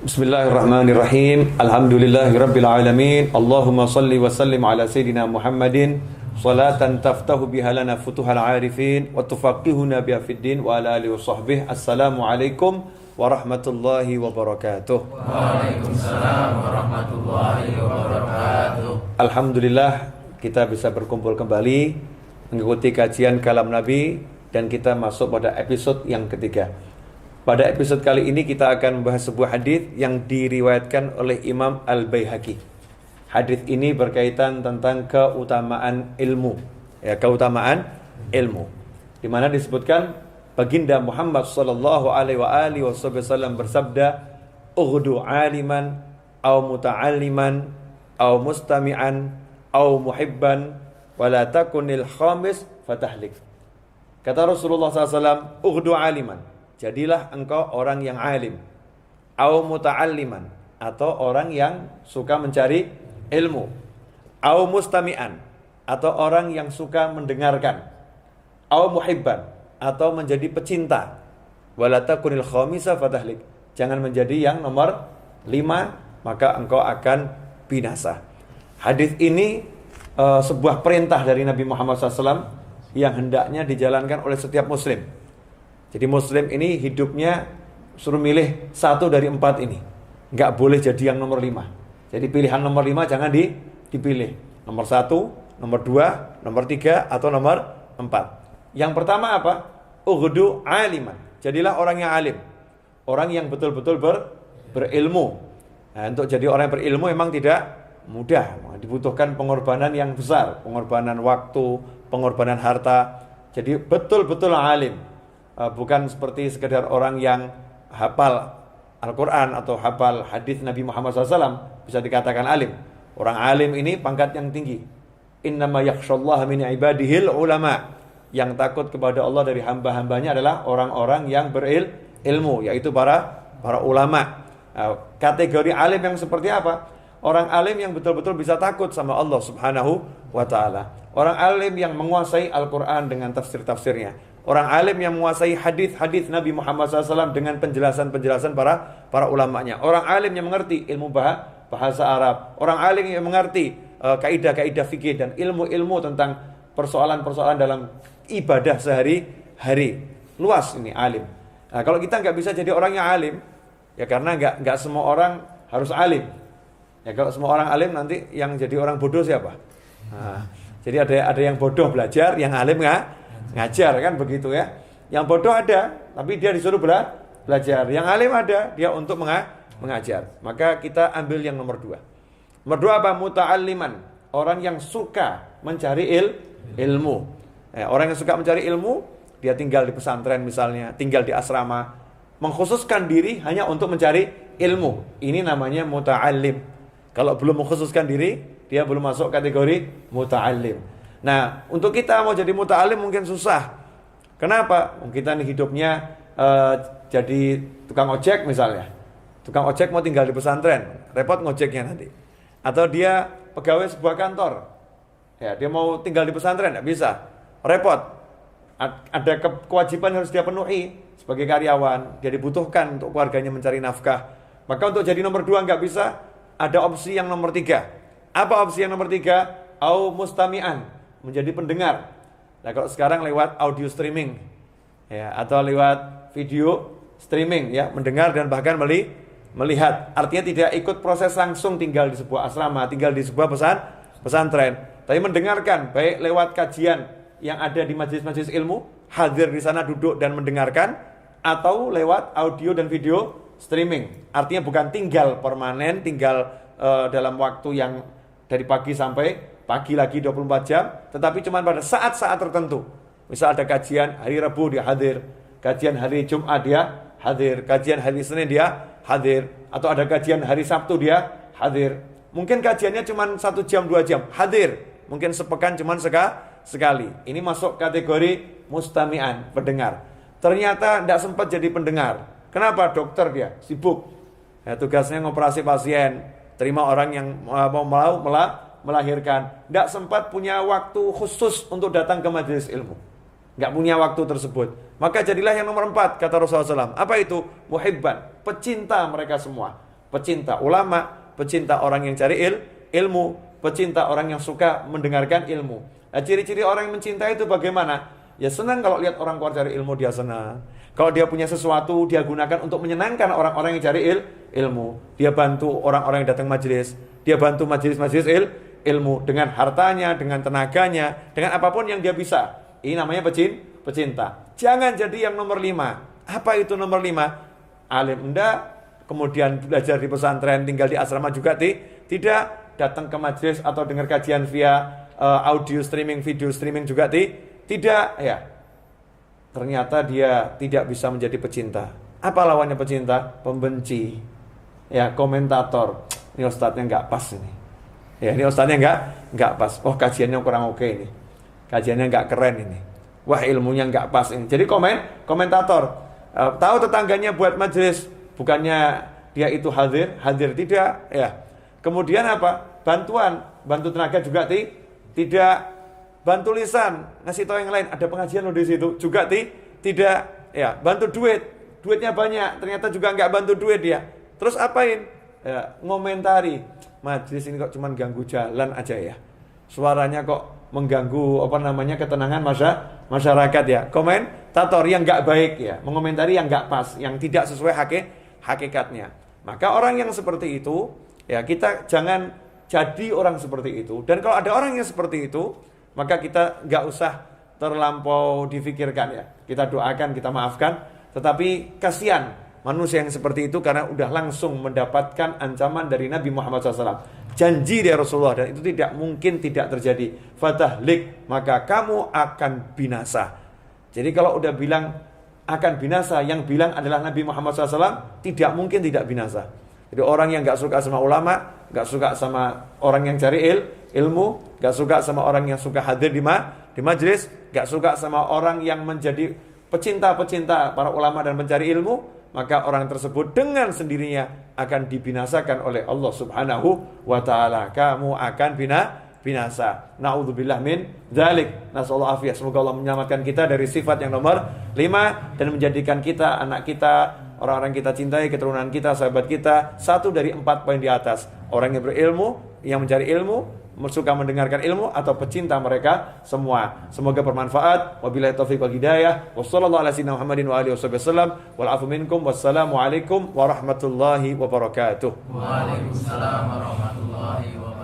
Bismillahirrahmanirrahim. Alhamdulillahirabbil alamin. Allahumma shalli wa sallim ala sayidina Muhammadin salatan taftahu biha lana futuhal arifin wa tufaqihuna biha fid din wa ala alihi washabbihi. Assalamualaikum warahmatullahi wabarakatuh. Waalaikumsalam warahmatullahi wabarakatuh. Alhamdulillah kita bisa berkumpul kembali mengikuti kajian kalam Nabi dan kita masuk pada episode yang ketiga. Pada episode kali ini kita akan membahas sebuah hadis yang diriwayatkan oleh Imam Al-Baihaqi. Hadis ini berkaitan tentang keutamaan ilmu, keutamaan ilmu. Di mana disebutkan baginda Muhammad sallallahu alaihi wasallam bersabda, "Ughdu 'aliman aw muta'alliman aw mustami'an aw muhibban wa la takunil khamis fatahlik." Kata Rasulullah SAW, "Ughdu 'aliman." Jadilah engkau orang yang alim, au muta'alliman, atau orang yang suka mencari ilmu, au mustami'an, atau orang yang suka mendengarkan, au muhibban, atau menjadi pecinta, wala takunil khamisa fatahlik. Jangan menjadi yang nomor 5, maka engkau akan binasa. Hadis ini sebuah perintah dari Nabi Muhammad SAW yang hendaknya dijalankan oleh setiap muslim. Jadi muslim ini hidupnya suruh milih 1 dari 4 ini. Nggak boleh jadi yang nomor 5. Jadi pilihan nomor 5 jangan dipilih. Nomor 1, nomor 2, nomor 3, atau nomor 4. Yang pertama apa? Ughdu 'aliman. Jadilah orang yang alim. Orang yang betul-betul berilmu. Nah, untuk jadi orang yang berilmu memang tidak mudah. Dibutuhkan pengorbanan yang besar. Pengorbanan waktu, pengorbanan harta. Jadi betul-betul alim. Bukan seperti sekedar orang yang hafal Al-Quran atau hafal hadis Nabi Muhammad SAW bisa dikatakan alim. Orang alim ini pangkat yang tinggi. Innama yakhshallaha min ibadihil ulama. Yang takut kepada Allah dari hamba-hambanya adalah orang-orang yang berilmu, yaitu para ulama. Kategori alim yang seperti apa? Orang alim yang betul-betul bisa takut sama Allah Subhanahu wa ta'ala. Orang alim yang menguasai Al-Quran dengan tafsir-tafsirnya. Orang alim yang menguasai hadis-hadis Nabi Muhammad SAW dengan penjelasan-penjelasan para ulamanya. Orang alim yang mengerti ilmu bahasa Arab. Orang alim yang mengerti kaidah-kaidah fikih dan ilmu-ilmu tentang persoalan-persoalan dalam ibadah sehari-hari. Luas ini alim. Nah, kalau kita nggak bisa jadi orang yang alim, ya karena nggak semua orang harus alim. Ya kalau semua orang alim nanti yang jadi orang bodoh siapa? Nah, jadi ada yang bodoh belajar, yang alim ngajar, kan begitu ya. Yang bodoh ada, tapi dia disuruh belajar. Yang alim ada, dia untuk mengajar. Maka kita ambil yang nomor 2. Nomor 2 apa? Muta'alliman. Orang yang suka mencari ilmu. Orang yang suka mencari ilmu, dia tinggal di pesantren misalnya, tinggal di asrama, mengkhususkan diri hanya untuk mencari ilmu. Ini namanya muta'allim. Kalau belum mengkhususkan diri, dia belum masuk kategori muta'allim. Nah, untuk kita mau jadi muta'alim mungkin susah. Kenapa? Kita nih hidupnya jadi tukang ojek misalnya. Tukang ojek mau tinggal di pesantren, repot ngojeknya nanti. Atau dia pegawai sebuah kantor. Ya, dia mau tinggal di pesantren, nggak bisa. Repot. Ada kewajiban harus dia penuhi sebagai karyawan. Dia dibutuhkan untuk keluarganya mencari nafkah. Maka untuk jadi nomor 2 nggak bisa. Ada opsi yang nomor 3. Apa opsi yang nomor 3? Au mustami'an, menjadi pendengar. Nah, kalau sekarang lewat audio streaming, ya, atau lewat video streaming, ya, mendengar dan bahkan melihat. Artinya tidak ikut proses langsung tinggal di sebuah asrama, tinggal di sebuah pesantren, tapi mendengarkan baik lewat kajian yang ada di majelis-majelis ilmu, hadir di sana duduk dan mendengarkan, atau lewat audio dan video streaming. Artinya bukan tinggal permanen, tinggal dalam waktu yang dari pagi sampai pagi lagi 24 jam, tetapi cuma pada saat-saat tertentu. Misal ada kajian hari Rabu dia hadir, kajian hari Jumat dia hadir, kajian hari Senin dia hadir, atau ada kajian hari Sabtu dia hadir. Mungkin kajiannya cuma 1 jam 2 jam, hadir. Mungkin sepekan cuma sekali. Ini masuk kategori mustami'an, pendengar. Ternyata tidak sempat jadi pendengar. Kenapa? Dokter dia sibuk. Ya, tugasnya ngoperasi pasien, terima orang yang mau melahirkan. Tidak sempat punya waktu khusus untuk datang ke majelis ilmu. Nggak punya waktu tersebut. Maka jadilah yang nomor 4, kata Rasulullah SAW. Apa itu? Muhibban, pecinta mereka semua. pecinta ulama, pecinta orang yang cari ilmu, pecinta orang yang suka mendengarkan ilmu. Nah, ciri-ciri orang yang mencintai itu bagaimana? Ya senang kalau lihat orang keluar cari ilmu, dia senang. Kalau dia punya sesuatu, dia gunakan untuk menyenangkan orang-orang yang cari ilmu. Dia bantu orang-orang yang datang majelis. Dia bantu majelis-majelis ilmu dengan hartanya, dengan tenaganya, dengan apapun yang dia bisa. Ini namanya pecinta. Jangan jadi yang nomor 5. Apa itu nomor 5? Alim enggak, kemudian belajar di pesantren, tinggal di asrama juga tidak, datang ke majelis atau dengar kajian via audio streaming, video streaming juga tidak, ya. Ternyata dia tidak bisa menjadi pecinta. Apa lawannya pecinta? Pembenci. Ya, komentator. Ini ustadznya enggak pas ini. Ya, ini ustadznya enggak pas. Oh, kajiannya kurang oke ini. Kajiannya enggak keren ini. Wah, ilmunya enggak pas ini. Jadi komentator. Tahu tetangganya buat majelis, bukannya dia itu hadir tidak, ya. Kemudian apa? Bantu tenaga juga tidak. Bantu lisan, ngasih tahu yang lain, ada pengajian loh di situ, juga tidak, ya. Bantu duitnya banyak, ternyata juga enggak bantu duit dia. Terus apain? Ya, ngomentari. Majelis ini kok cuman ganggu jalan aja ya. Suaranya kok mengganggu ketenangan masyarakat ya. Komentator yang enggak baik ya, mengomentari yang enggak pas, yang tidak sesuai hakikatnya. Maka orang yang seperti itu, ya kita jangan jadi orang seperti itu. Dan kalau ada orang yang seperti itu, maka kita enggak usah terlampau difikirkan ya. Kita doakan, kita maafkan, tetapi kasihan manusia yang seperti itu karena udah langsung mendapatkan ancaman dari Nabi Muhammad SAW. Janji dari Rasulullah, dan itu tidak mungkin tidak terjadi. Fatahlik, maka kamu akan binasa. Jadi kalau udah bilang akan binasa, yang bilang adalah Nabi Muhammad SAW, tidak mungkin tidak binasa. Jadi orang yang gak suka sama ulama, gak suka sama orang yang cari ilmu, gak suka sama orang yang suka hadir di majelis, gak suka sama orang yang menjadi pecinta-pecinta para ulama dan mencari ilmu, maka orang tersebut dengan sendirinya akan dibinasakan oleh Allah Subhanahu wa ta'ala. Kamu akan binasa. Na'udzubillah min dzalik. Nasallahu afiyah. Semoga Allah menyelamatkan kita dari sifat yang nomor 5 dan menjadikan kita, anak kita, orang-orang kita cintai, keturunan kita, sahabat kita, satu dari 4 poin di atas. Orang yang berilmu, yang mencari ilmu, suka mendengarkan ilmu, atau pecinta mereka semua. Semoga bermanfaat. Wabillahi taufiq wal hidayah. Wassallallahu ala sayyidina Muhammadin wa alihi wasallam. Wal afu minkum. Wassalamu alaikum warahmatullahi wabarakatuh. Waalaikumsalam warahmatullahi wabarakatuh.